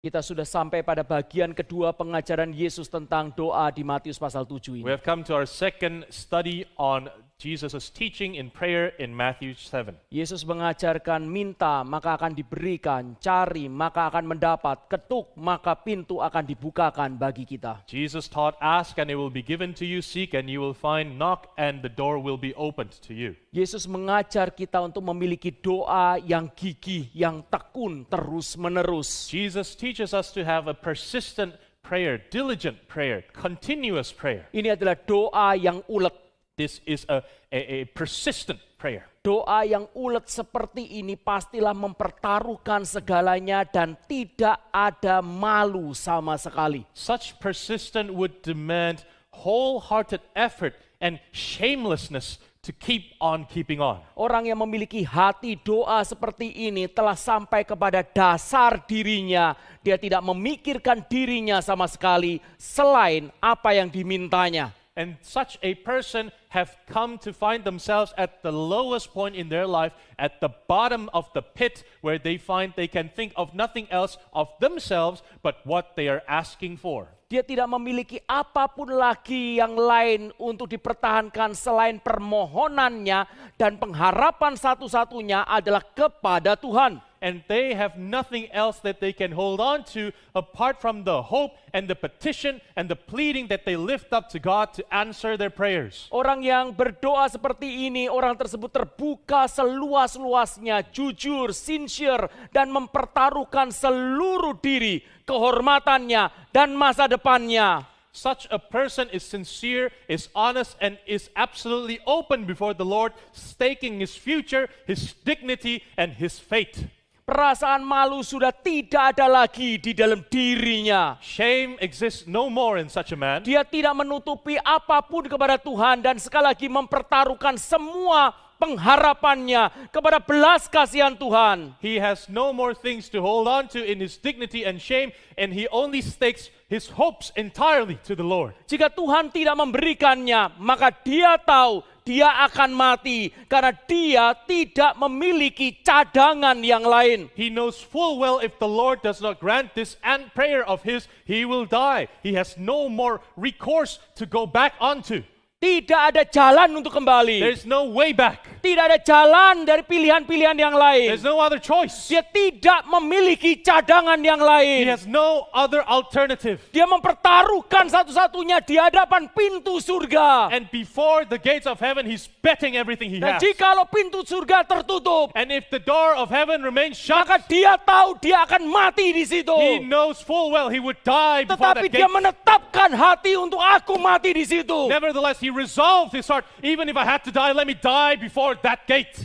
Kita sudah sampai pada bagian kedua pengajaran Yesus tentang doa di Matius pasal 7 ini. We have come to our second study on Jesus' teaching in prayer in Matthew 7. Yesus mengajarkan minta maka akan diberikan, cari maka akan mendapat, ketuk maka pintu akan dibukakan bagi kita. Jesus taught, ask and it will be given to you, seek and you will find, knock and the door will be opened to you. Yesus mengajar kita untuk memiliki doa yang gigih, yang tekun, terus menerus. Jesus teaches us to have a persistent prayer, diligent prayer, continuous prayer. Ini adalah doa yang ulet. This is a persistent prayer. Doa yang ulet seperti ini pastilah mempertaruhkan segalanya dan tidak ada malu sama sekali. Such persistent would demand wholehearted effort and shamelessness to keep on keeping on. Orang yang memiliki hati doa seperti ini telah sampai kepada dasar dirinya. Dia tidak memikirkan dirinya sama sekali selain apa yang dimintanya. And such a person have come to find themselves at the lowest point in their life, at the bottom of the pit, where they find they can think of nothing else of themselves but what they are asking for. Dia tidak memiliki apapun lagi yang lain untuk dipertahankan selain permohonannya, dan pengharapan satu-satunya adalah kepada Tuhan. And they have nothing else that they can hold on to apart from the hope and the petition and the pleading that they lift up to God to answer their prayers. Orang yang berdoa seperti ini, orang tersebut terbuka seluas-luasnya, jujur, sincere, dan mempertaruhkan seluruh diri, kehormatannya, dan masa depannya. Such a person is sincere, is honest, and is absolutely open before the Lord, staking his future, his dignity, and his fate. Perasaan malu sudah tidak ada lagi di dalam dirinya. Shame exists no more in such a man. Dia tidak menutupi apapun kepada Tuhan dan sekali lagi mempertaruhkan semua pengharapannya kepada belas kasihan Tuhan. He has no more things to hold on to in his dignity and shame, and he only stakes his hopes entirely to the Lord. Jika Tuhan tidak memberikannya, maka dia tahu dia akan mati karena dia tidak memiliki cadangan yang lain. He knows full well if the Lord does not grant this prayer of his, he will die. He has no more recourse to go back onto. Tidak ada jalan untuk kembali. There's no way back. Tidak ada jalan dari pilihan-pilihan yang lain. There's no other choice. Dia tidak memiliki cadangan yang lain. He has no other alternative. Dia mempertaruhkan satu-satunya di hadapan pintu surga. And before the gates of heaven, he's betting everything he Dan has. jikalau pintu surga tertutup, And if the door of heaven remains shut, maka dia tahu dia akan mati di situ. he knows full well he would die before Tetapi that dia gate. menetapkan hati untuk aku mati di situ. Nevertheless, he resolved his heart, even if I had to die, let me die before that gate.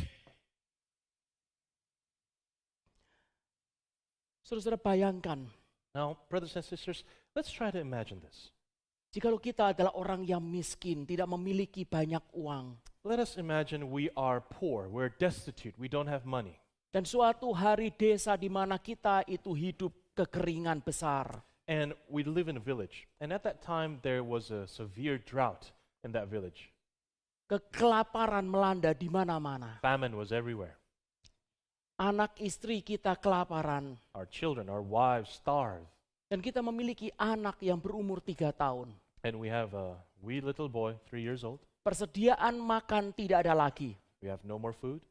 Saudara bayangkan, Now, brothers and sisters, let's try to imagine this. jikalau kita adalah orang yang miskin, tidak memiliki banyak uang, Let us imagine we are poor, we're destitute, we don't have money. dan suatu hari desa di mana kita itu hidup kekeringan besar. And we live in a village. And at that time, there was a severe drought in that village. Kekelaparan melanda di mana-mana. Famine was everywhere. Anak istri kita kelaparan. Our children, our wives starved. Dan kita memiliki anak yang berumur 3 tahun. And we have a wee little boy, 3 years old. Persediaan makan tidak ada lagi. We have no more food.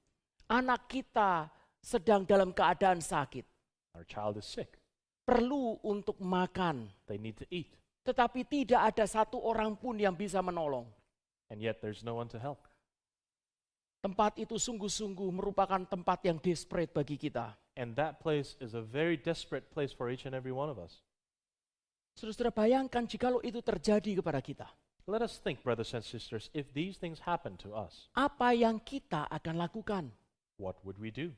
Anak kita sedang dalam keadaan sakit. Our child is sick. Perlu untuk makan. They need to eat. Tetapi tidak ada satu orang pun yang bisa menolong. And yet there's no one to help. Tempat itu sungguh-sungguh merupakan tempat yang desperate bagi kita. And that place is a very desperate place for each and every one of us. Saudara bayangkan jikalau itu terjadi kepada kita. Let us think, brothers and sisters, if these things happen to us, Apa yang kita akan lakukan? what would we do?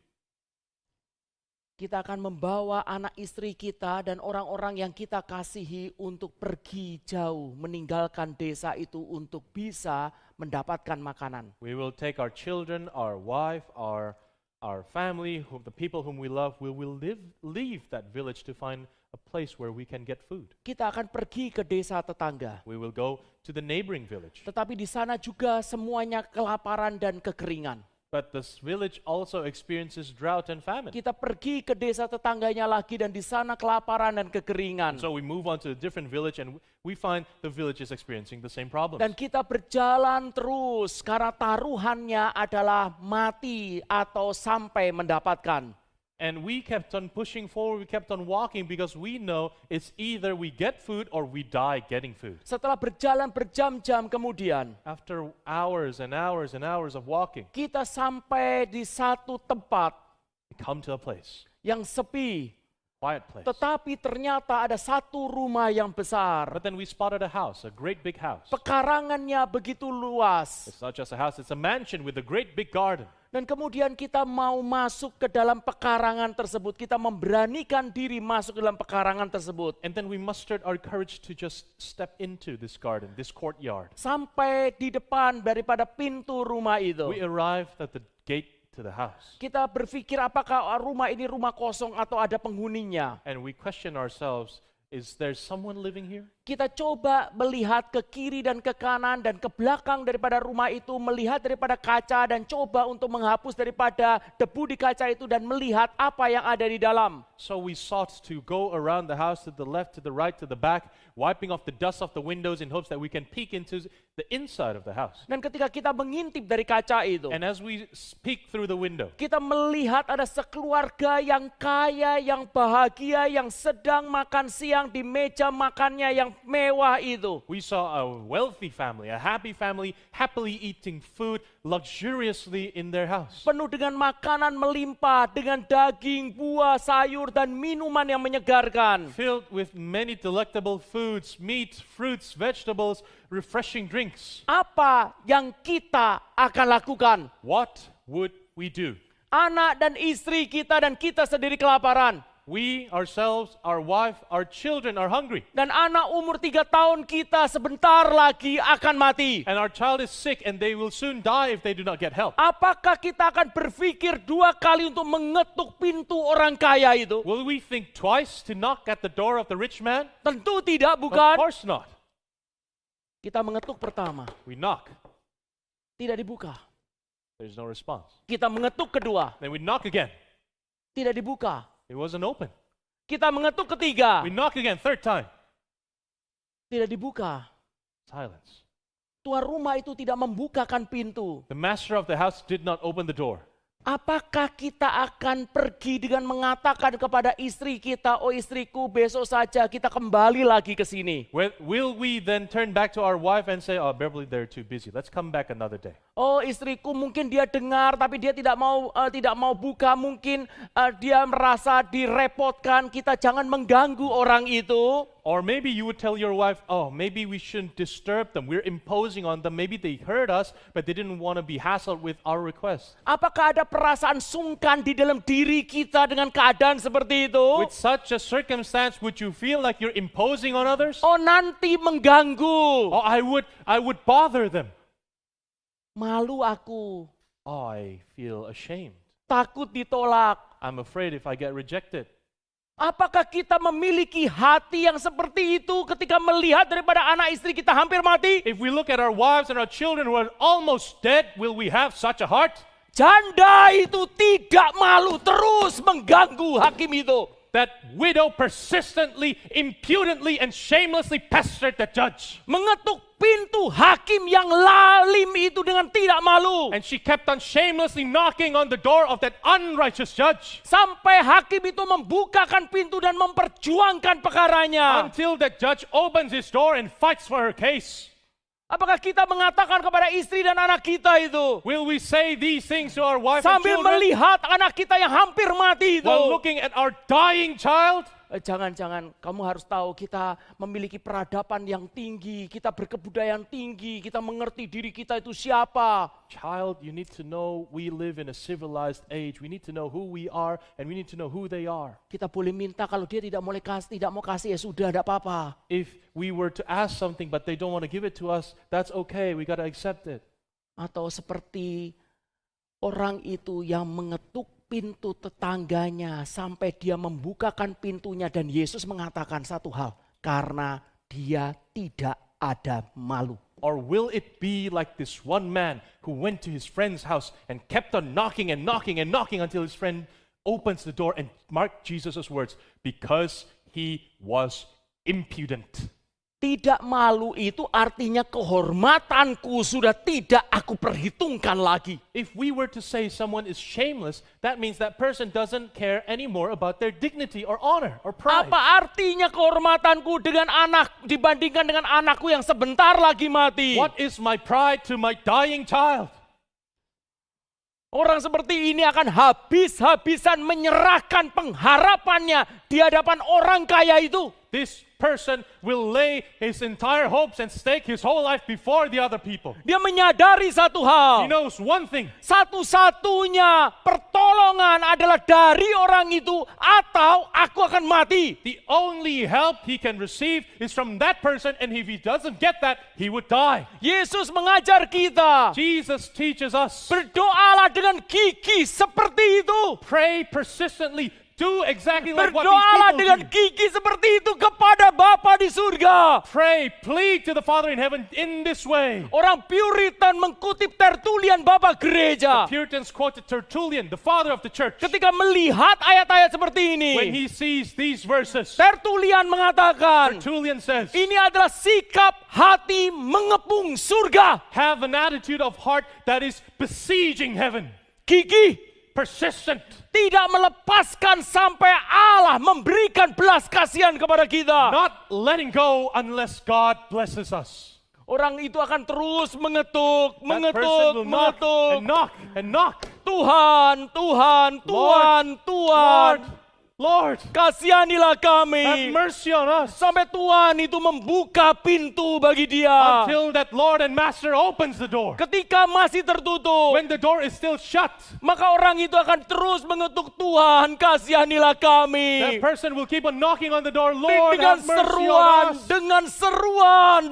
Kita akan membawa anak istri kita dan orang-orang yang kita kasihi untuk pergi jauh, meninggalkan desa itu untuk bisa mendapatkan makanan. We will take our children, our wife, our family, the people whom we love, we will leave that village to find a place where we can get food. Kita akan pergi ke desa tetangga. We will go to the neighboring village. Tetapi di sana juga semuanya kelaparan dan kekeringan. But this village also experiences drought and famine. Kita pergi ke desa tetangganya lagi dan di sana kelaparan dan kekeringan. So we move on to a different village and we find the village is experiencing the same problems. Dan kita berjalan terus karena taruhannya adalah mati atau sampai mendapatkan. And we kept on pushing forward, we kept on walking because we know it's either we get food or we die getting food. Setelah berjalan berjam-jam kemudian, After hours and hours and hours of walking, kita sampai di satu tempat we come to a place, yang sepi. quiet place. Tetapi ternyata ada satu rumah yang besar. But then we spotted a house, a great big house. Pekarangannya begitu luas. It's not just a house, it's a mansion with a great big garden. Dan kemudian kita mau masuk ke dalam pekarangan tersebut. Kita memberanikan diri masuk ke dalam pekarangan tersebut. And then we mustered our courage to just step into this garden, this courtyard. Sampai di depan daripada pintu rumah itu. We arrived at the gate to the house. Kita berpikir apakah rumah ini rumah kosong atau ada penghuninya. And we question ourselves, is there someone living here? Kita coba melihat ke kiri dan ke kanan dan ke belakang daripada rumah itu, melihat daripada kaca dan coba untuk menghapus daripada debu di kaca itu dan melihat apa yang ada di dalam. So we sought to go around the house to the left, to the right, to the back, wiping off the dust off the windows in hopes that we can peek into the inside of the house. Dan ketika kita mengintip dari kaca itu, And as we peek through the window, kita melihat ada sekeluarga yang kaya, yang bahagia, yang sedang makan siang di meja makannya yang mewah itu. we saw a wealthy family, a happy family, happily eating food luxuriously in their house. Penuh dengan makanan melimpah, dengan daging, buah, sayur, dan minuman yang menyegarkan. Filled with many delectable foods, meat, fruits, vegetables, refreshing drinks. Apa yang kita akan lakukan? What would we do? Anak dan istri kita dan kita sendiri kelaparan. We, ourselves, our wife, our children are hungry. Dan anak umur 3 tahun kita sebentar lagi akan mati. And our child is sick and they will soon die if they do not get help. Apakah kita akan berpikir 2 kali untuk mengetuk pintu orang kaya itu? Will we think twice to knock at the door of the rich man? Tentu tidak, Of bukan? course not. Kita mengetuk pertama, We knock. tidak dibuka. There's no response. Kita mengetuk kedua, Then we knock again. tidak dibuka. It wasn't open. Kita mengetuk ketiga, We knock again, third time. tidak dibuka. Silence. Tuan rumah itu tidak membukakan pintu. The master of the house did not open the door. Apakah kita akan pergi dengan mengatakan kepada istri kita, oh istriku besok saja kita kembali lagi ke sini. Will we then turn back to our wife and say, oh, Beverly, they're too busy. Let's come back another day. Oh istriku mungkin dia dengar tapi dia tidak mau buka, mungkin dia merasa direpotkan, kita jangan mengganggu orang itu. Or maybe you would tell your wife, oh, maybe we shouldn't disturb them. We're imposing on them. Maybe they heard us, but they didn't want to be hassled with our request. Apakah ada perasaan sungkan di dalam diri kita dengan keadaan seperti itu? With such a circumstance, would you feel like you're imposing on others? Oh nanti mengganggu. Oh, I would bother them. Malu aku, Oh, I feel ashamed. takut ditolak. I'm afraid if I get rejected. Apakah kita memiliki hati yang seperti itu ketika melihat daripada anak istri kita hampir mati? If we look at our wives and our children who are almost dead, will we have such a heart? Janda itu tidak malu, terus mengganggu hakim itu. That widow persistently, impudently, and shamelessly pestered the judge. Mengetuk pintu hakim yang lalim itu dengan tidak malu. And she kept on shamelessly knocking on the door of that unrighteous judge. Sampai hakim itu membukakan pintu dan memperjuangkan perkaranya. Until the judge opens his door and fights for her case. Apakah kita mengatakan kepada istri dan anak kita itu? Will we say these things to our wife and Sambil children melihat anak kita yang hampir mati itu. while looking at our dying child? Jangan, kamu harus tahu kita memiliki peradaban yang tinggi, kita berkebudayaan tinggi, kita mengerti diri kita itu siapa. Child, you need to know we live in a civilized age. We need to know who we are and we need to know who they are. Kita boleh minta, kalau dia tidak mau kasih ya sudah, tidak apa-apa. If we were to ask something but they don't want to give it to us, that's okay. We got to accept it. Atau seperti orang itu yang mengetuk pintu tetangganya sampai dia membukakan pintunya dan Yesus mengatakan satu hal, karena dia tidak ada malu. Or will it be like this one man who went to his friend's house and kept on knocking and knocking and knocking until his friend opens the door, and mark Jesus' words, because he was impudent. Tidak malu itu artinya kehormatanku sudah tidak aku perhitungkan lagi. If we were to say someone is shameless, that means that person doesn't care anymore about their dignity or honor or pride. Apa artinya kehormatanku dengan anak dibandingkan dengan anakku yang sebentar lagi mati? What is my pride to my dying child? Orang seperti ini akan habis-habisan menyerahkan pengharapannya di hadapan orang kaya itu. This person will lay his entire hopes and stake his whole life before the other people. Dia menyadari satu hal. He knows one thing. Satu-satunya pertolongan adalah dari orang itu atau aku akan mati. The only help he can receive is from that person, and if he doesn't get that, he would die. Yesus mengajar kita. Jesus teaches us. Berdoalah dengan gigih seperti itu. Pray persistently. Do exactly like what Berdoalah these dengan people do. gigih seperti itu kepada Bapa di surga. Pray, plead to the Father in heaven in this way. Orang Puritan mengkutip Tertullian Bapa Gereja. Puritans quoted Tertullian, the father of the church. Ketika melihat ayat-ayat seperti When ini, he sees these verses, Tertullian mengatakan, Tertullian says, ini adalah sikap hati mengepung surga. have an attitude of heart that is besieging heaven. Gigih, Persistent. tidak melepaskan sampai Allah memberikan belas kasihan kepada kita. Not letting go unless God blesses us. Orang itu akan terus mengetuk, That person will knock mengetuk. and knock and knock. Tuhan, Tuhan, Tuhan, Tuhan. Lord, Kasihanilah have kami. mercy on us. Sampai Tuhan itu membuka pintu bagi dia. Until that Lord and Master opens the door. Ketika masih tertutup, When the door is still shut, maka orang itu akan terus mengetuk, Tuhan kasihanilah that kami. person will keep on knocking on the door. Lord, Dengan have mercy seruan, on us. dengan seruan,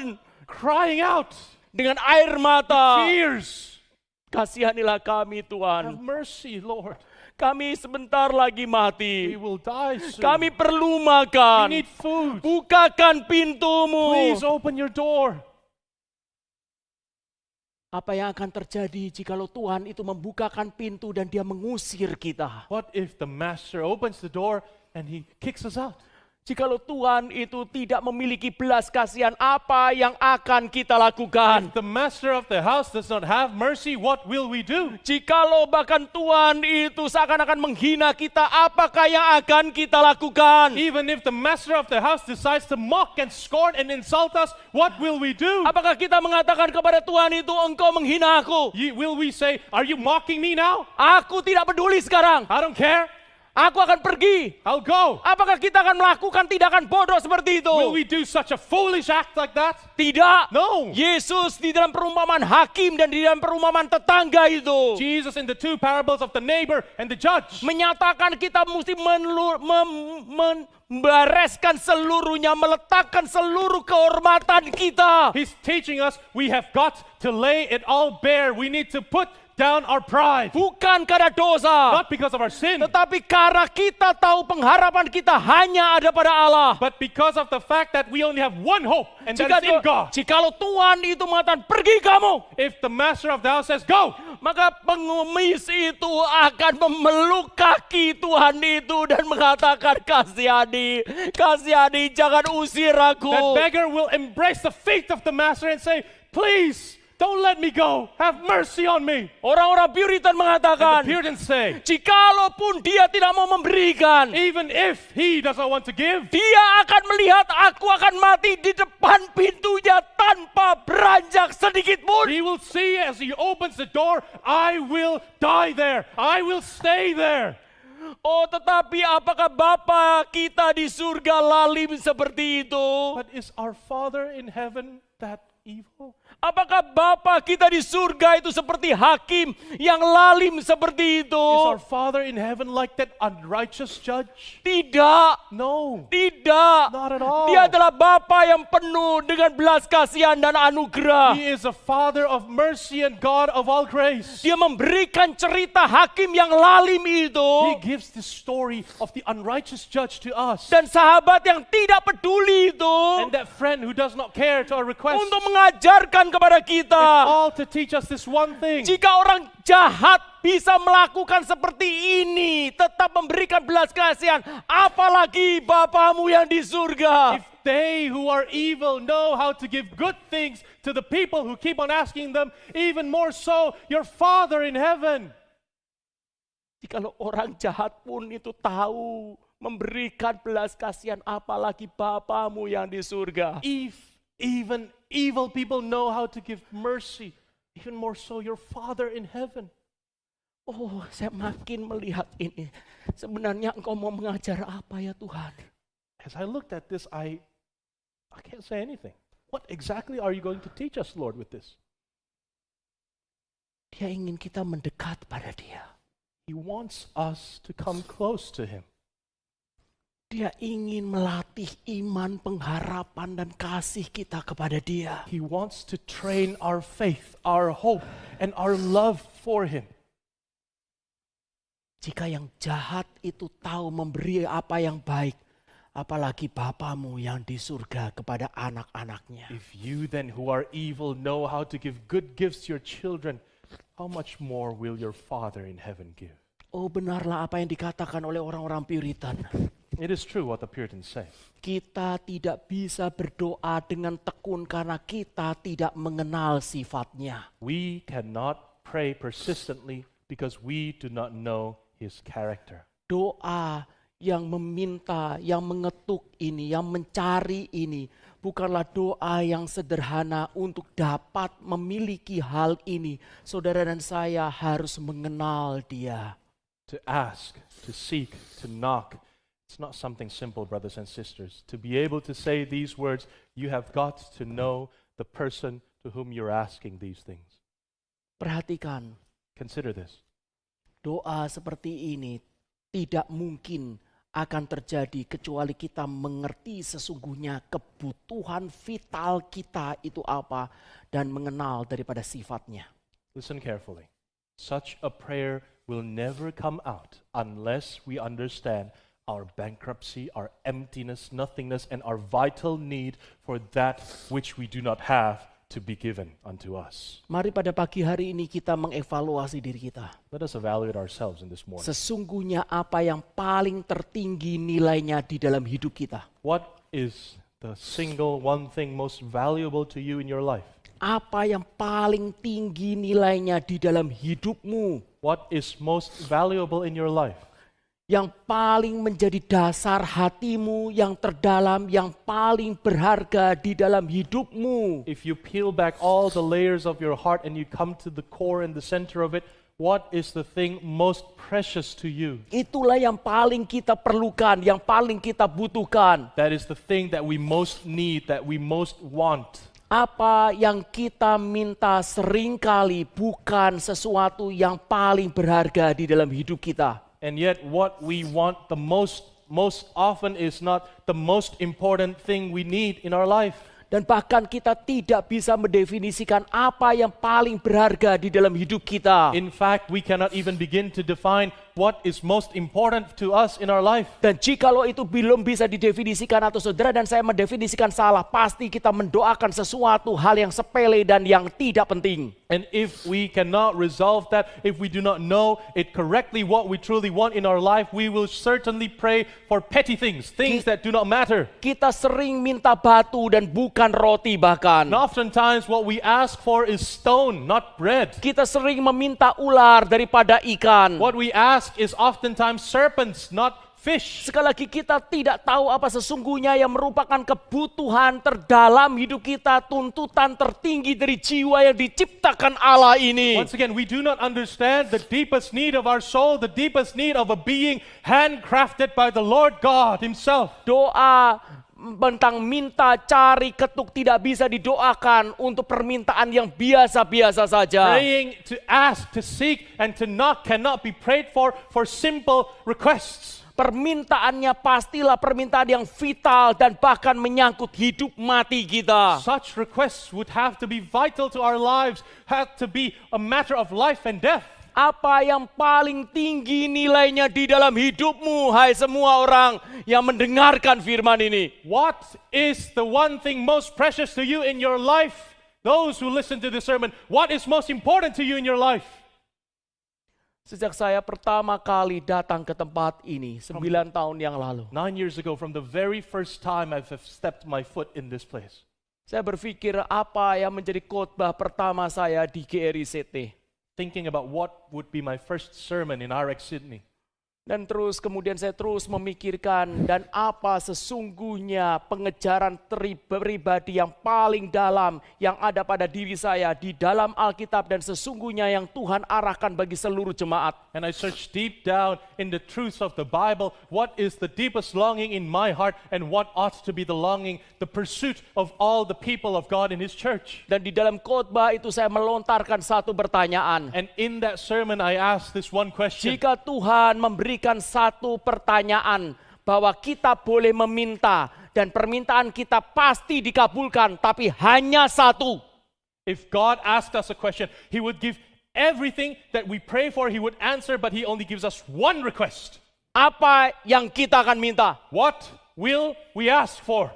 Crying out, dengan air mata. tears. Kasihanilah kami Have Tuhan. mercy, Lord. Kami sebentar lagi We mati. will die soon. Kami perlu We makan. need food. Bukakan pintumu. Please open your door. Apa yang akan terjadi jikalau Tuhan itu membukakan pintu dan dia mengusir kita? What if the Master opens the door and he kicks us out? Jikalau Tuhan itu tidak memiliki belas kasihan, apa yang akan kita lakukan? If the Master of the house does not have mercy, what will we do? Jikalau bahkan Tuhan itu seakan-akan menghina kita, apakah yang akan kita lakukan? Even if the Master of the house decides to mock and scorn and insult us, what will we do? Apakah kita mengatakan kepada Tuhan itu, engkau menghina aku? Will we say, are you mocking me now? Aku tidak peduli sekarang. I don't care. Aku akan pergi. I'll go. Apakah kita akan melakukan tindakan bodoh seperti itu? Will we do such a foolish act like that? Tidak. No. Yesus di dalam perumpamaan hakim dan di dalam perumpamaan tetangga itu Jesus in the two parables of the neighbor and the judge menyatakan kita mesti membereskan seluruhnya, meletakkan seluruh kehormatan kita. He's teaching us we have got to lay it all bare. We need to put down our pride. Bukan karena dosa, Not because of our sin, tetapi karena kita tahu pengharapan kita hanya ada pada Allah. but because of the fact that we only have one hope, and that is in God. Jikalau Tuhan itu mengatakan pergi kamu, If the master of the house says go, maka pengemis itu akan memeluk kaki Tuhan itu dan mengatakan kasihani, kasihani, jangan usir that aku. beggar will embrace the feet of the master and say, please, don't let me go. Have mercy on me. Orang-orang Puritan And the mengatakan, Puritans say, jikalaupun dia tidak mau memberikan, even if he doesn't want to give, dia akan melihat aku akan mati di depan pintunya tanpa beranjak sedikit pun. he will see as he opens the door, I will die there. I will stay there. Oh, tetapi apakah Bapa kita di surga lalim seperti itu? But is our Father in heaven that evil? Apakah Bapa kita di surga itu seperti hakim yang lalim seperti itu? Is our Father in heaven like that unrighteous judge? Tidak, No, tidak. not at all. Dia adalah Bapa yang penuh dengan belas kasihan dan anugerah. He is a Father of mercy and God of all grace. Dia memberikan cerita hakim yang lalim itu. He gives the story of the unrighteous judge to us. Dan sahabat yang tidak peduli itu. And that friend who does not care to our request, Untuk mengajarkan kepada kita. all to teach us this one thing. Jika orang jahat bisa melakukan seperti ini, tetap memberikan belas kasihan, apalagi Bapamu yang di surga. If they who are evil know how to give good things to the people who keep on asking them, even more so your Father in heaven. Jikalau orang jahat pun itu tahu memberikan belas kasihan, apalagi Bapamu yang di surga. If even evil people know how to give mercy, even more so your Father in heaven. Oh, saya makin melihat ini. Sebenarnya Engkau mau mengajar apa ya Tuhan? As I looked at this, I can't say anything. What exactly are you going to teach us, Lord, with this? Dia ingin kita mendekat pada Dia. He wants us to come close to Him. Dia ingin melatih iman, pengharapan, dan kasih kita kepada Dia. He wants to train our faith, our hope, and our love for Him. Jika yang jahat itu tahu memberi apa yang baik, apalagi Bapamu yang di surga kepada anak-anaknya. If you then who are evil know how to give good gifts to your children, how much more will your Father in heaven give? Oh, benarlah apa yang dikatakan oleh orang-orang Puritan. It is true what the Puritans say. Kita tidak bisa berdoa dengan tekun karena kita tidak mengenal sifatnya. We cannot pray persistently because we do not know His character. Doa yang meminta, yang mengetuk ini, yang mencari ini, bukanlah doa yang sederhana untuk dapat memiliki hal ini. Saudara dan saya harus mengenal Dia. To ask, to seek, to knock. It's not something simple, brothers and sisters. To be able to say these words, you have got to know the person to whom you're asking these things. Perhatikan, Consider this. doa seperti ini tidak mungkin akan terjadi kecuali kita mengerti sesungguhnya kebutuhan vital kita itu apa dan mengenal daripada sifatnya. Listen carefully. Such a prayer will never come out unless we understand our bankruptcy, our emptiness, nothingness, and our vital need for that which we do not have to be given unto us. Mari pada pagi hari ini kita mengevaluasi diri kita. Let us evaluate ourselves in this morning. Sesungguhnya apa yang paling tertinggi nilainya di dalam hidup kita? What is the single one thing most valuable to you in your life? Apa yang paling tinggi nilainya di dalam hidupmu? What is most valuable in your life? Yang paling menjadi dasar hatimu, yang terdalam, yang paling berharga di dalam hidupmu. If you peel back all the layers of your heart and you come to the core and the center of it, what is the thing most precious to you? Itulah yang paling kita perlukan, yang paling kita butuhkan. That is the thing that we most need, that we most want. Apa yang kita minta seringkali bukan sesuatu yang paling berharga di dalam hidup kita. And yet what we want the most often is not the most important thing we need in our life. Dan bahkan kita tidak bisa mendefinisikan apa yang paling berharga di dalam hidup kita. In fact, we cannot even begin to define what is most important to us in our life. Dan jikalau itu belum bisa didefinisikan atau saudara dan saya mendefinisikan salah, pasti kita mendoakan sesuatu hal yang sepele dan yang tidak penting. And if we cannot resolve that, if we do not know it correctly what we truly want in our life, we will certainly pray for petty things, things that do not matter. Kita sering minta batu dan bukan roti bahkan. And oftentimes what we ask for is stone, not bread. Kita sering meminta ular daripada ikan. What we ask is oftentimes serpents, not fish. Sekali lagi kita tidak tahu apa sesungguhnya yang merupakan kebutuhan terdalam hidup kita, tuntutan tertinggi dari jiwa yang diciptakan Allah ini. Once again, we do not understand the deepest need of our soul, the deepest need of a being handcrafted by the Lord God Himself. Doa tentang minta, cari, ketuk tidak bisa didoakan untuk permintaan yang biasa-biasa saja. Praying to ask, to seek, and to knock cannot be prayed for simple requests. Permintaannya pastilah permintaan yang vital dan bahkan menyangkut hidup mati kita. Such requests would have to be vital to our lives, have to be a matter of life and death. Apa yang paling tinggi nilainya di dalam hidupmu, hai semua orang yang mendengarkan firman ini? What is the one thing most precious to you in your life? Those who listen to this sermon, what is most important to you in your life? Sejak saya pertama kali datang ke tempat ini 9 tahun yang lalu, 9 years ago, from the very first time I've stepped my foot in this place, saya berpikir apa yang menjadi khotbah pertama saya di GRICT. thinking about what would be my first sermon in RX Sydney. Dan kemudian saya terus memikirkan dan apa sesungguhnya pengejaran pribadi yang paling dalam yang ada pada diri saya di dalam Alkitab dan sesungguhnya yang Tuhan arahkan bagi seluruh jemaat. And I searched deep down in the truths of the Bible. What is the deepest longing in my heart and what ought to be the longing, the pursuit of all the people of God in His church? Dan di dalam khotbah itu saya melontarkan satu pertanyaan. And in that sermon I asked this one question. Jika Tuhan memberikan satu pertanyaan bahwa kita boleh meminta dan permintaan kita pasti dikabulkan, tapi hanya satu. If God asked us a question, He would give everything that we pray for, He would answer, but He only gives us one request. Apa yang kita akan minta? What will we ask for?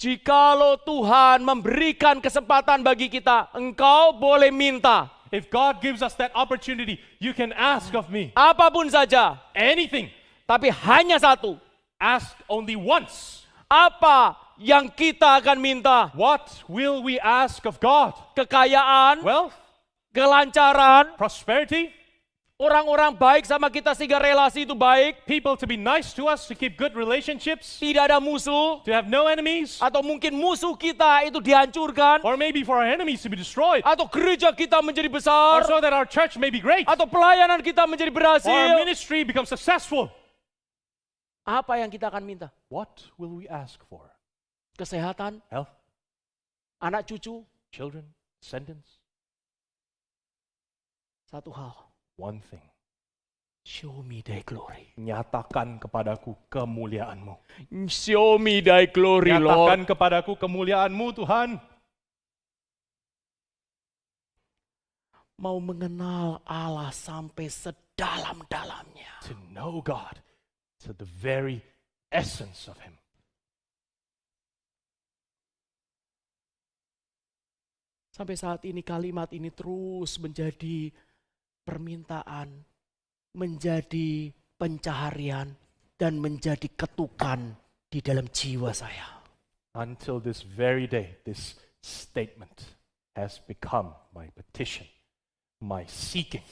Jikalau Tuhan memberikan kesempatan bagi kita, engkau boleh minta. If God gives us that opportunity, you can ask of me Apapun saja, anything. tapi hanya satu. Ask only once. Apa yang kita akan minta? What will we ask of God? Kekayaan, Wealth, kelancaran, prosperity, orang-orang baik sama kita sehingga relasi itu baik, people to be nice to us, to keep good relationships, tidak ada musuh, to have no enemies, atau mungkin musuh kita itu dihancurkan, or maybe for our enemies to be destroyed, atau gereja kita menjadi or besar, so that our church may be great, atau pelayanan kita menjadi or our berhasil. ministry becomes successful. Apa yang kita akan minta? What will we ask for? Kesehatan, Health, anak cucu, children, descendants? satu hal. One thing. Show me thy glory. Nyatakan kepadaku kemuliaan-Mu. Show me thy glory, Lord. Nyatakan kepadaku kemuliaan-Mu, Tuhan. Mau mengenal Allah sampai sedalam-dalamnya. To know God to the very essence of Him. Sampai saat ini kalimat ini terus menjadi permintaan, menjadi pencaharian, dan menjadi ketukan di dalam jiwa saya. Until this very day, this statement has become my petition, my seeking,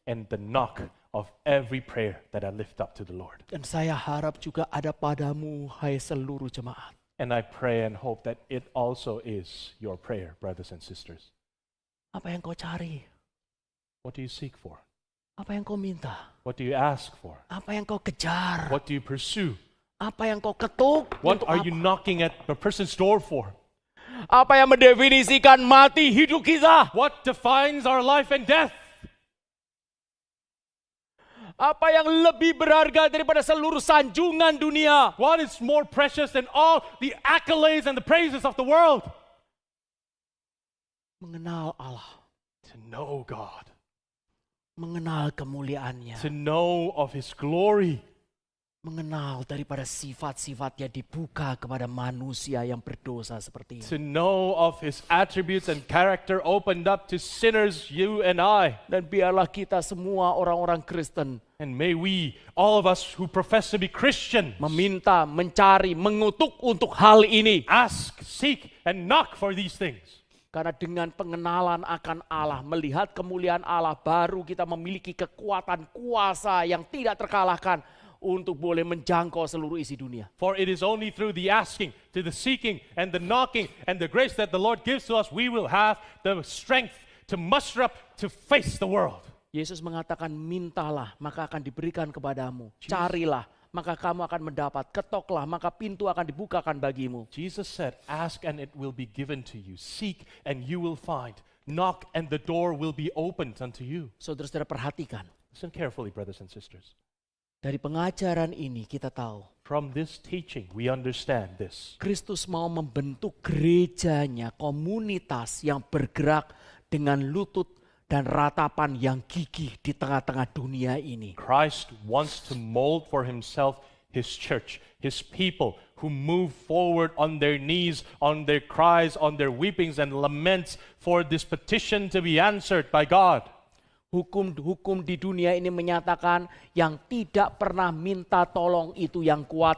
and the knock of every prayer that I lift up to the Lord. Dan saya harap juga ada padamu, hai seluruh jemaat. And I pray and hope that it also is your prayer, brothers and sisters. Apa yang kau cari? What do you seek for? Apa yang kau minta? What do you ask for? Apa yang kau kejar? What do you pursue? Apa yang kau ketuk? What Untuk are apa? you knocking at the person's door for? Apa yang mendefinisikan mati hidup kita? What defines our life and death? Apa yang lebih berharga daripada seluruh sanjungan dunia? What is more precious than all the accolades and the praises of the world? Mengenal Allah, To know God, mengenal kemuliaannya, to know of His glory, mengenal daripada sifat-sifatnya dibuka kepada manusia yang berdosa seperti ini. to know of His attributes and character opened up to sinners, you and I. Dan biarlah kita semua orang-orang Kristen And may we, all of us who profess to be Christian, meminta, mencari, mengutuk untuk hal ini. ask, seek, and knock for these things. Karena dengan pengenalan akan Allah, melihat kemuliaan Allah, baru kita memiliki kekuatan kuasa yang tidak terkalahkan untuk boleh menjangkau seluruh isi dunia. For it is only through the asking, to the seeking, and the knocking, and the grace that the Lord gives to us, we will have the strength to muster up to face the world. Yesus mengatakan, mintalah, maka akan diberikan kepadamu. Carilah, maka kamu akan mendapat. Ketoklah, maka pintu akan dibukakan bagimu. Jesus said, ask and it will be given to you. Seek and you will find. Knock and the door will be opened unto you. Saudara-saudara perhatikan. Listen carefully, brothers and sisters. Dari pengajaran ini kita tahu. From this teaching, we understand this. Kristus mau membentuk gerejanya, komunitas yang bergerak dengan lutut dan ratapan yang gigih di tengah-tengah dunia ini. Christ wants to mold for Himself His church, His people who move forward on their knees, on their cries, on their weepings and laments for this petition to be answered by God. Hukum di dunia ini menyatakan yang tidak pernah minta tolong itu yang kuat.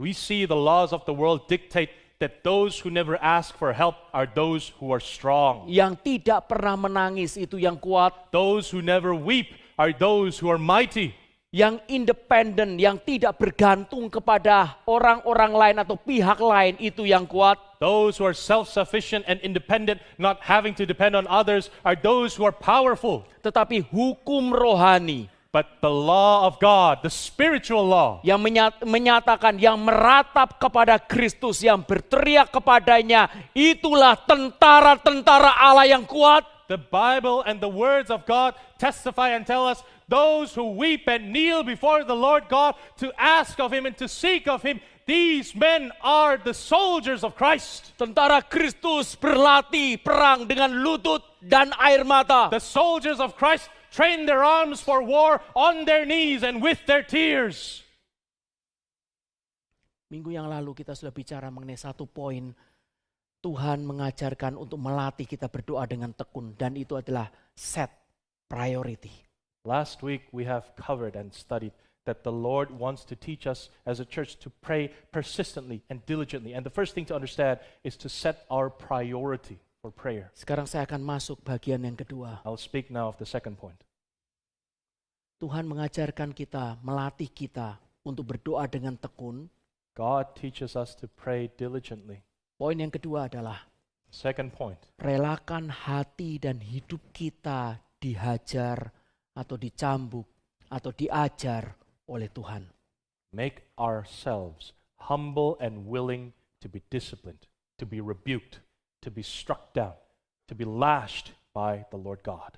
We see the laws of the world dictate that those who never ask for help are those who are strong. Yang tidak pernah menangis itu yang kuat. Those who never weep are those who are mighty. Yang independen, yang tidak bergantung kepada orang-orang lain atau pihak lain itu yang kuat. Those who are self-sufficient and independent, not having to depend on others, are those who are powerful. Tetapi hukum rohani, But the law of God, the spiritual law, yang menyatakan, yang meratap kepada Kristus, yang berteriak kepadanya, itulah tentara-tentara Allah yang kuat. the Bible and the words of God testify and tell us those who weep and kneel before the Lord God to ask of Him and to seek of Him, these men are the soldiers of Christ. Tentara Kristus berlatih perang dengan lutut dan air mata. The soldiers of Christ train their arms for war on their knees and with their tears. Minggu yang lalu kita sudah bicara mengenai satu poin. Tuhan mengajarkan untuk melatih kita berdoa dengan tekun, dan itu adalah set priority. Last week we have covered and studied that the Lord wants to teach us as a church to pray persistently and diligently. And the first thing to understand is to set our priority for prayer. Sekarang saya akan masuk bagian yang kedua. I'll speak now of the second point. Tuhan mengajarkan kita, melatih kita untuk berdoa dengan tekun. God teaches us to pray diligently. Poin yang kedua adalah Second point, relakan hati dan hidup kita dihajar atau dicambuk atau diajar oleh Tuhan. make ourselves humble and willing to be disciplined, to be rebuked, to be struck down, to be lashed by the Lord God.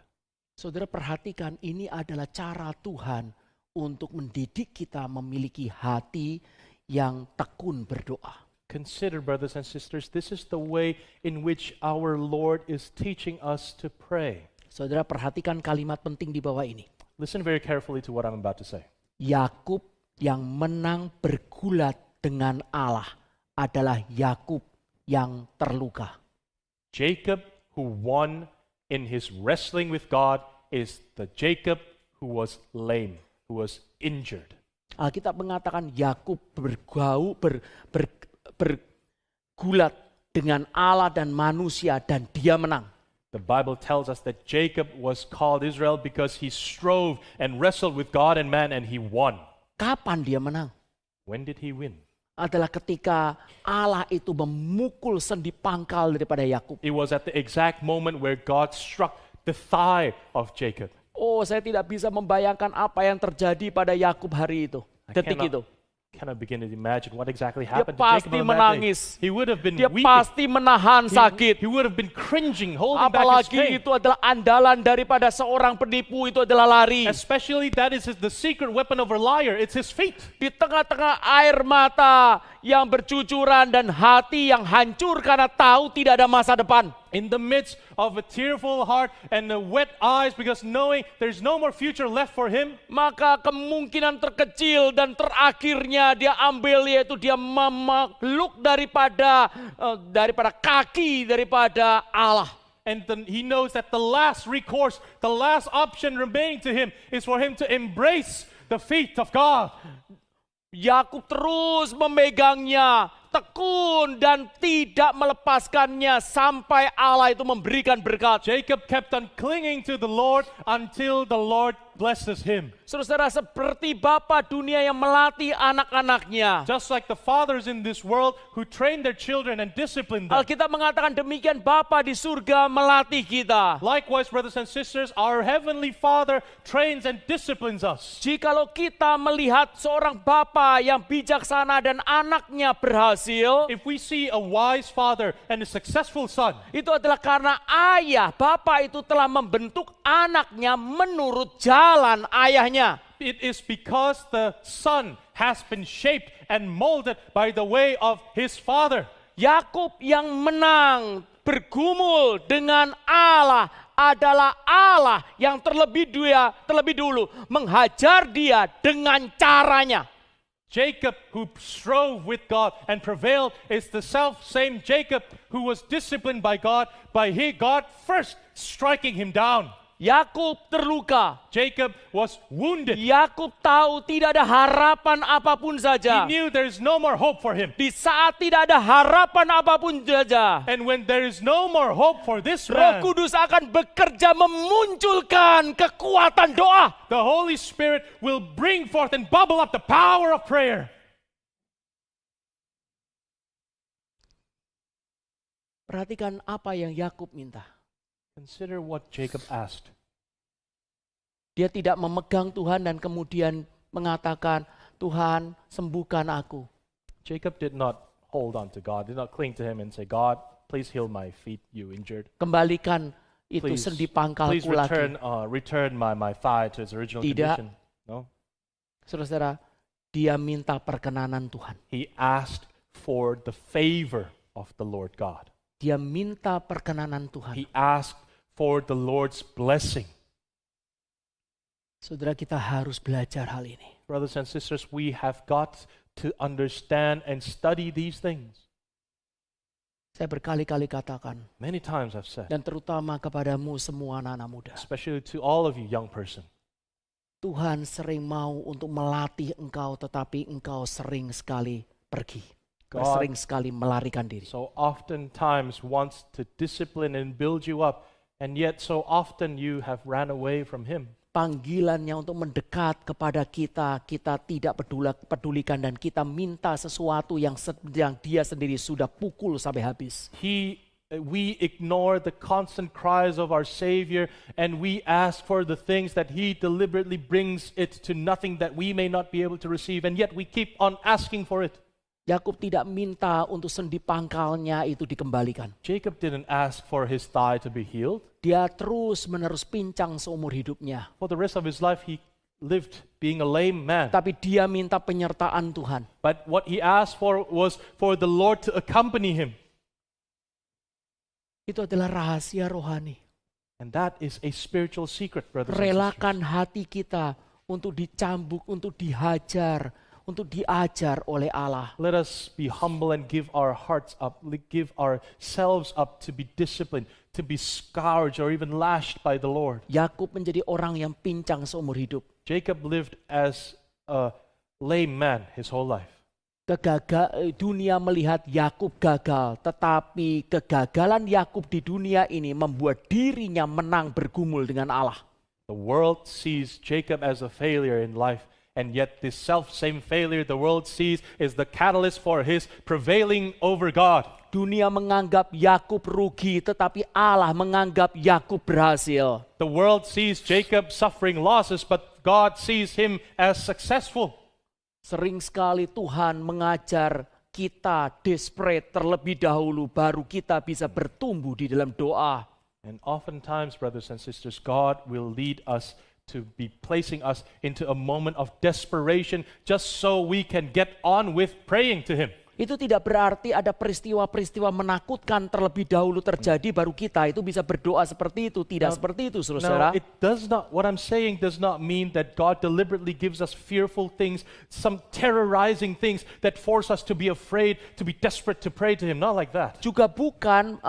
Saudara perhatikan, ini adalah cara Tuhan untuk mendidik kita memiliki hati yang tekun berdoa. Consider, brothers and sisters, this is the way in which our Lord is teaching us to pray. Saudara perhatikan kalimat penting di bawah ini. Listen very carefully to what I'm about to say. Yakub yang menang bergulat dengan Allah adalah Yakub yang terluka. Jacob who won in his wrestling with God is the Jacob who was lame, who was injured. Alkitab mengatakan Yakub bergulat dengan Allah dan manusia dan dia menang. The Bible tells us that Jacob was called Israel because he strove and wrestled with God and man and he won. Kapan dia menang? When did he win? Adalah ketika Allah itu memukul sendi pangkal daripada Yakub. It was at the exact moment where God struck the thigh of Jacob. Oh, saya tidak bisa membayangkan apa yang terjadi pada Yakub hari itu, detik itu. Cannot begin to imagine what exactly Dia happened to Jacob pasti on that day. menangis. He would have been Dia weeping. pasti menahan sakit. He would have been cringing, holding back his Apalagi pain. itu adalah andalan daripada seorang penipu, itu adalah lari. Especially that is the secret weapon of a liar. It's his feet. Di tengah-tengah air mata yang bercucuran dan hati yang hancur karena tahu tidak ada masa depan. In the midst of a tearful heart and the wet eyes because knowing there's no more future left for him. Maka kemungkinan terkecil dan terakhirnya dia ambil yaitu dia memeluk daripada kaki daripada Allah. And then he knows that the last recourse, the last option remaining to him is for him to embrace the feet of God. Yakub terus memegangnya tekun dan tidak melepaskannya sampai Allah itu memberikan berkat. Jacob kept on clinging to the Lord until the Lord blesses him. Saudara, seperti bapa dunia yang melatih anak-anaknya. Just like the fathers in this world who train their children and discipline them. Alkitab mengatakan demikian Bapa di surga melatih kita. Likewise, brothers and sisters, our heavenly Father trains and disciplines us. Jikalau kita melihat seorang bapa yang bijaksana dan anaknya berhasil, If we see a wise father and a successful son, itu adalah karena ayah, bapa itu telah membentuk anaknya menurut jalan ayahnya. it is because the son has been shaped and molded by the way of his father. Yakub yang menang bergumul dengan Allah adalah Allah yang terlebih dulu menghajar dia dengan caranya. Jacob who strove with God and prevailed is the self-same Jacob who was disciplined by God first striking him down. Yakub terluka. Jacob was wounded. Yakub tahu tidak ada harapan apapun He saja. knew there is no more hope for him. Di saat tidak ada harapan apapun saja, And when there is no more hope for this Roh man, Kudus akan bekerja memunculkan kekuatan doa. the Holy Spirit will bring forth and bubble up the power of prayer. Perhatikan apa yang Yakub minta. Consider what Jacob asked. Dia tidak memegang Tuhan dan kemudian mengatakan, Tuhan sembuhkan aku. Jacob did not hold on to God, did not cling to him and say, God, please heal my feet, you injured. Kembalikan itu Please, sendi please pangkalku lagi. return my thigh to its original Tidak. condition. No. Saudara-saudara, dia minta perkenanan Tuhan. He asked for the favor of the Lord God. Dia minta perkenanan Tuhan. He asked for the Lord's blessing. Saudara, kita harus belajar hal ini. Brothers and sisters, we have got to understand and study these things. Saya berkali-kali katakan, Many times I've said, dan terutama kepadamu semua anak-anak muda. especially to all of you young person, Tuhan sering mau untuk melatih engkau, tetapi engkau sering sekali pergi. God Sering sekali melarikan diri. so oftentimes wants to discipline and build you up, and yet so often you have ran away from Him. Panggilannya untuk mendekat kepada kita, kita tidak pedulikan dan kita minta sesuatu yang dia sendiri sudah pukul sampai habis. We ignore the constant cries of our Savior, and we ask for the things that He deliberately brings it to nothing that we may not be able to receive, and yet we keep on asking for it. Yakub tidak minta untuk sendi pangkalnya itu dikembalikan. Jacob didn't ask for his thigh to be healed. Dia terus menerus pincang seumur hidupnya. For the rest of his life, he lived being a lame man. Tapi dia minta penyertaan Tuhan. But what he asked for was for the Lord to accompany him. Itu adalah rahasia rohani. And that is a spiritual secret, brothers and sisters. Relakan hati kita untuk dicambuk, untuk dihajar, untuk diajar oleh Allah. Let us be humble and give our hearts up, give ourselves up to be disciplined, to be scourged or even lashed by the Lord. Yakub menjadi orang yang pincang seumur hidup. Jacob lived as a lame man his whole life. Dunia melihat Yakub gagal, tetapi kegagalan Yakub di dunia ini membuat dirinya menang bergumul dengan Allah. The world sees Jacob as a failure in life, and yet this self-same failure the world sees is the catalyst for his prevailing over God. Dunia menganggap Yakub rugi, tetapi Allah menganggap Yakub berhasil. The world sees Jacob suffering losses, but God sees him as successful. Sering sekali Tuhan mengajar kita desperate terlebih dahulu, baru kita bisa bertumbuh di dalam doa. And oftentimes, brothers and sisters, God will lead us to be placing us into a moment of desperation just so we can get on with praying to Him. Itu tidak berarti ada peristiwa-peristiwa menakutkan terlebih dahulu terjadi baru kita itu bisa berdoa seperti itu. Tidak seperti itu, saudara. What I'm saying does not mean that God deliberately gives us fearful things, some terrorizing things that force us to be afraid, to be desperate to pray to Him. Not like that. Juga bukan,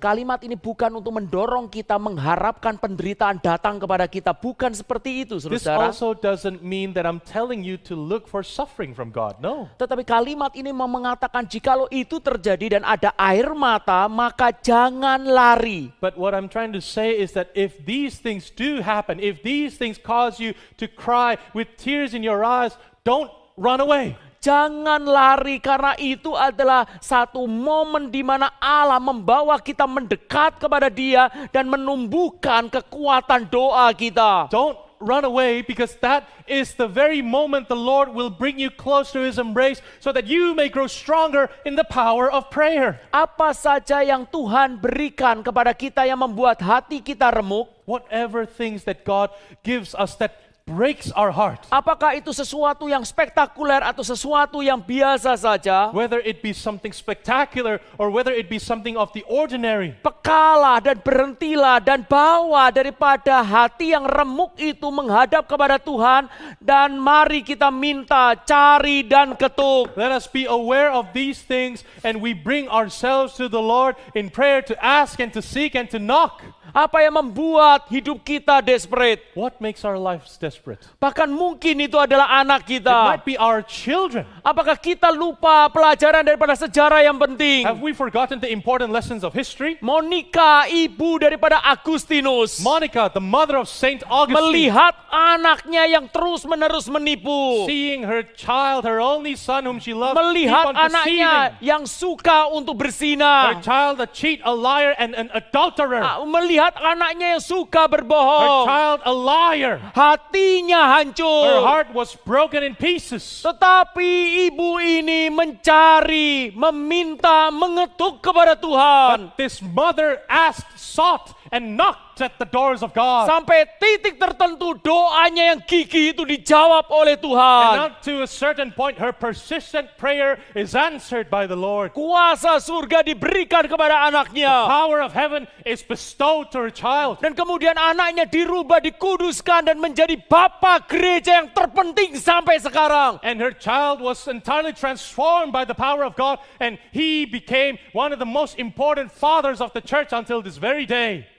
kalimat ini bukan untuk mendorong kita mengharapkan penderitaan datang kepada kita. Bukan seperti itu, This saudara. also doesn't mean that I'm telling you to look for suffering from God. No. Tetapi kalimat ini mengatakan jikalau itu terjadi dan ada air mata, maka jangan lari. But what I'm trying to say is that if these things do happen, if these things cause you to cry with tears in your eyes, don't run away. Jangan lari karena itu adalah satu momen di mana Allah membawa kita mendekat kepada Dia dan menumbuhkan kekuatan doa kita. Don't run away, because that is the very moment the Lord will bring you close to His embrace so that you may grow stronger in the power of prayer. Apa saja yang Tuhan berikan kepada kita yang membuat hati kita remuk, Whatever things that God gives us that breaks our heart. Apakah itu sesuatu yang spektakuler atau sesuatu yang biasa saja? Whether it be something spectacular or whether it be something of the ordinary. Pekalah dan berhentilah dan bawa daripada hati yang remuk itu menghadap kepada Tuhan, dan mari kita minta, cari dan ketuk. Let us be aware of these things and we bring ourselves to the Lord in prayer to ask and to seek and to knock. Apa yang membuat hidup kita desperate? What makes our lives desperate? Bahkan mungkin itu adalah anak It kita. might be our children. Apakah kita lupa pelajaran daripada sejarah yang penting? Have we forgotten the important lessons of history? Monica, ibu daripada Agustinus, Monica, the mother of Saint Augustine, melihat anaknya yang terus-menerus menipu. seeing her child, her only son whom she loved, keep Melihat on anaknya deceiving. yang suka untuk Her berzina. child, a cheat, a liar, and an adulterer. Melihat anaknya yang suka Her berbohong. child, a liar. Hatinya Her hancur. heart was broken in pieces. Tetapi ibu ini mencari, meminta, mengetuk kepada Tuhan. But this mother asked, sought, and knocked at the doors of God. Sampai titik tertentu doanya yang gigih itu dijawab oleh And Tuhan. up to a certain point, her persistent prayer is answered by the Lord. Kuasa surga diberikan kepada anaknya. Power of heaven is bestowed to her child. Dan kemudian anaknya dirubah, dikuduskan dan menjadi bapa gereja yang terpenting sampai sekarang. And her child was entirely transformed by the power of God, and he became one of the most important fathers of the church until this very day.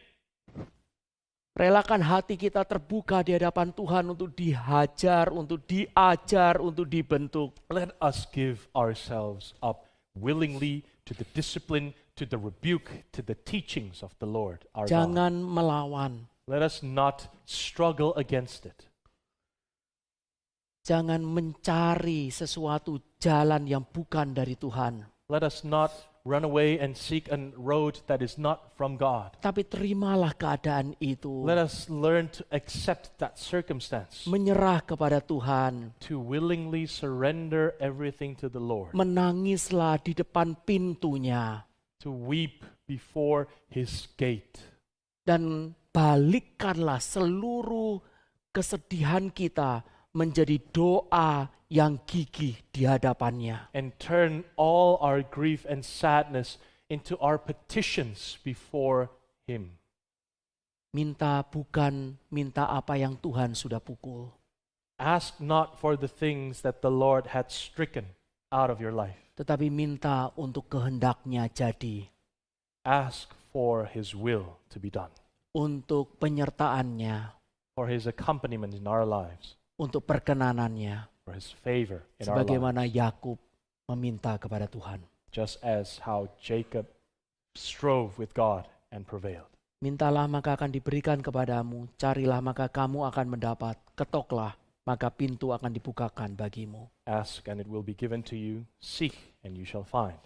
Relakan hati kita terbuka di hadapan Tuhan untuk dihajar, untuk diajar, untuk dibentuk. Let us give ourselves up willingly to the discipline, to the rebuke, to the teachings of the Lord our God. Jangan melawan. Let us not struggle against it. Jangan mencari sesuatu jalan yang bukan dari Tuhan. Let us not run away and seek a road that is not from God. Tapi terimalah keadaan itu. Let us learn to accept that circumstance, Menyerah kepada Tuhan. to willingly surrender everything to the Lord, Menangislah di depan pintunya. to weep before His gate. Dan balikkanlah seluruh kesedihan kita menjadi doa yang gigih di hadapannya. And turn all our grief and sadness into our petitions before Him. Minta bukan minta apa yang Tuhan sudah pukul. Ask not for the things that the Lord had stricken out of your life. Tetapi minta untuk kehendaknya jadi. Ask for His will to be done, Untuk penyertaannya. for His accompaniment in our lives, Untuk perkenanannya. for His favor in our lives. Sebagaimana Yakub meminta kepada Tuhan. Just as how Jacob strove with God and prevailed. Mintalah maka akan diberikan kepadamu. Carilah maka kamu akan mendapat. Ketoklah maka pintu akan dibukakan bagimu. Ask and it will be given to you. Seek and you shall find.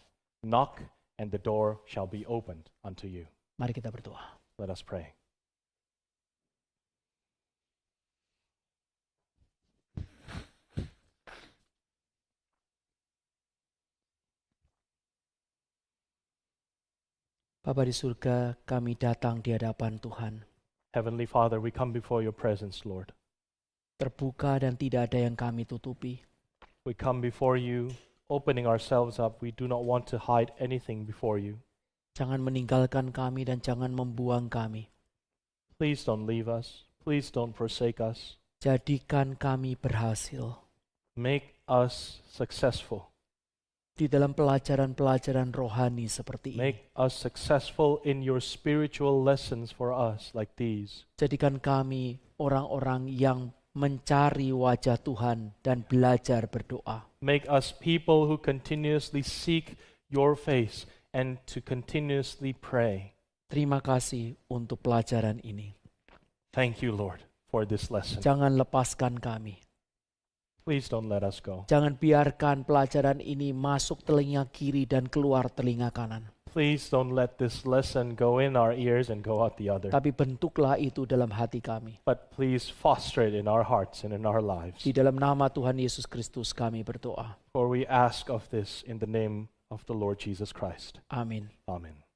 Knock and the door shall be opened unto you. Mari kita berdoa. Let us pray. Bapa di surga, kami datang di hadapan Tuhan. Heavenly Father, we come before your presence, Lord. Terbuka dan tidak ada yang kami tutupi. We come before you, opening ourselves up. We do not want to hide anything before you. Jangan meninggalkan kami dan jangan membuang kami. Please don't leave us. Please don't forsake us. Jadikan kami berhasil Make us successful. di dalam pelajaran-pelajaran rohani seperti ini. Make us successful in your spiritual lessons for us like these. Jadikan kami orang-orang yang mencari wajah Tuhan dan belajar berdoa. Make us people who continuously seek your face and to continuously pray. Terima kasih untuk pelajaran ini. Thank you, Lord, for this lesson. Jangan lepaskan kami. Please don't let us go. Jangan biarkan pelajaran ini masuk telinga kiri dan keluar telinga kanan. Please don't let this lesson go in our ears and go out the other. Tapi bentuklah itu dalam hati kami. But please foster it in our hearts and in our lives. Di dalam nama Tuhan Yesus Kristus kami berdoa. For we ask of this in the name of the Lord Jesus Christ. Amin. Amen.